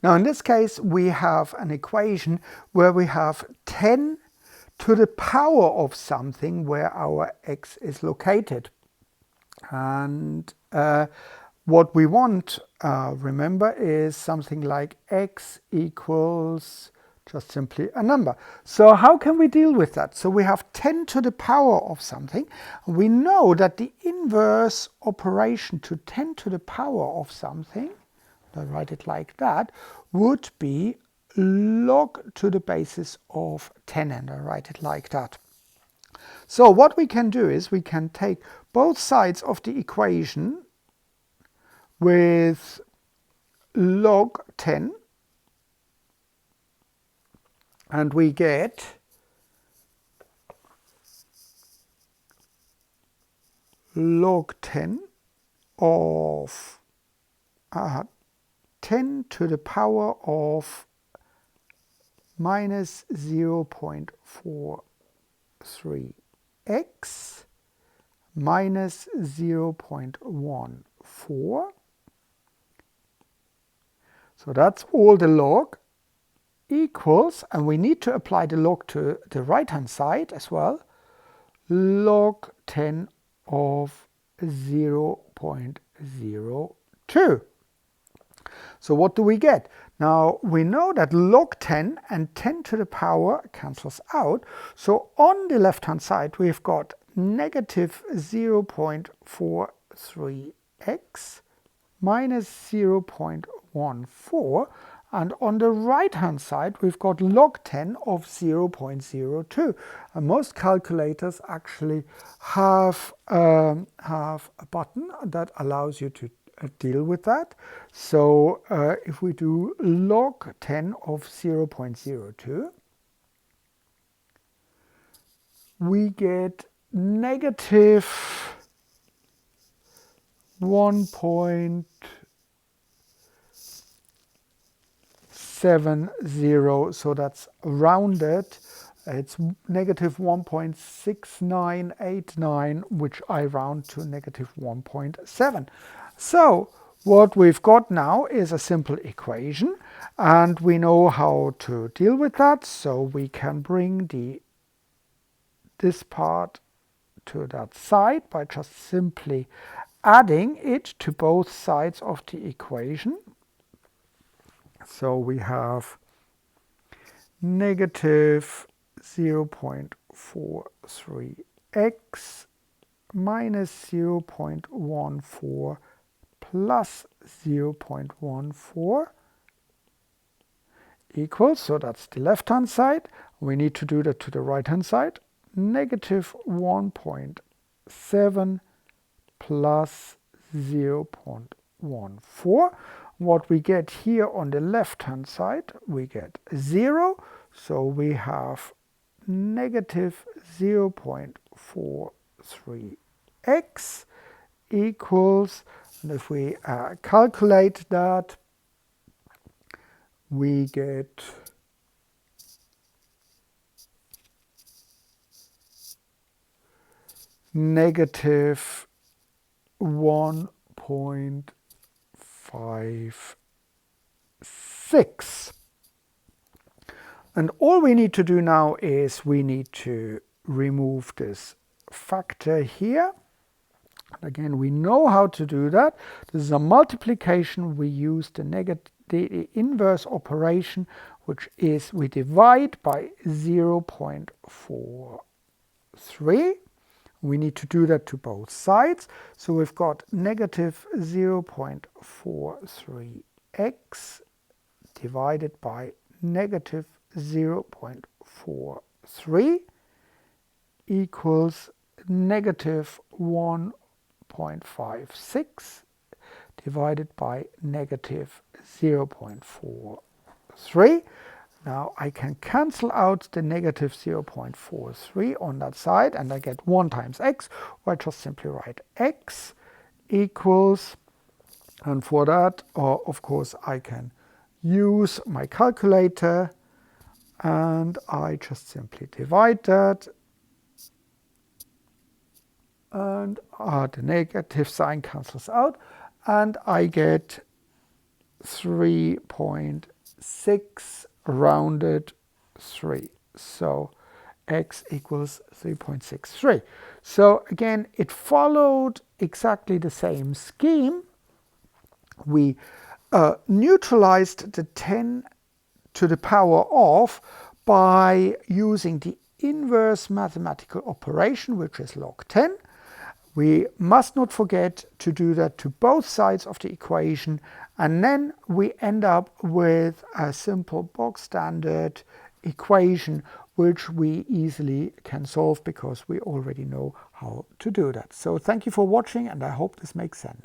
Now in this case we have an equation where we have 10 to the power of something where our x is located. And what we want, remember, is something like x equals just simply a number. So how can we deal with that? So we have 10 to the power of something. We know that the inverse operation to 10 to the power of something, I write it like that, would be log to the basis of 10, and I write it like that. So what we can do is we can take both sides of the equation with log 10, and we get log 10 of 10 to the power of minus 0.43x minus 0.14. So that's all the log equals, and we need to apply the log to the right hand side as well, log 10 of 0.02. So what do we get? Now we know that log 10 and 10 to the power cancels out. So on the left hand side we've got negative 0.43x minus 0.14, and on the right hand side we've got log 10 of 0.02. And most calculators actually have a button that allows you to deal with that. So if we do log 10 of 0.02, we get negative 1.70, so that's rounded. It's negative 1.6989, which I round to negative 1.7. So what we've got now is a simple equation, and we know how to deal with that. So we can bring this part to that side by just simply adding it to both sides of the equation. So we have negative 0.43x minus 0.14 plus 0.14 equals, so that's the left hand side. We need to do that to the right hand side. Negative 1.7 plus 0.14. What we get here on the left hand side, we get 0. So we have negative 0.43x equals, and if we calculate that, we get negative 1.56. And all we need to do now is we need to remove this factor here. And again, we know how to do that. This is a multiplication. We use the inverse operation, which is we divide by 0.43. We need to do that to both sides. So we've got negative 0.43x divided by negative 0.43 equals negative 1.56 divided by negative 0.43. Now I can cancel out the negative 0.43 on that side, and I get 1 times x, or I just simply write x equals, and for that, of course, I can use my calculator, and I just simply divide that, and the negative sign cancels out, and I get 3.6 rounded 3. So x equals 3.63. So again, it followed exactly the same scheme. We neutralized the 10 to the power of by using the inverse mathematical operation, which is log 10. We must not forget to do that to both sides of the equation, and then we end up with a simple bog standard equation which we easily can solve because we already know how to do that. So thank you for watching, and I hope this makes sense.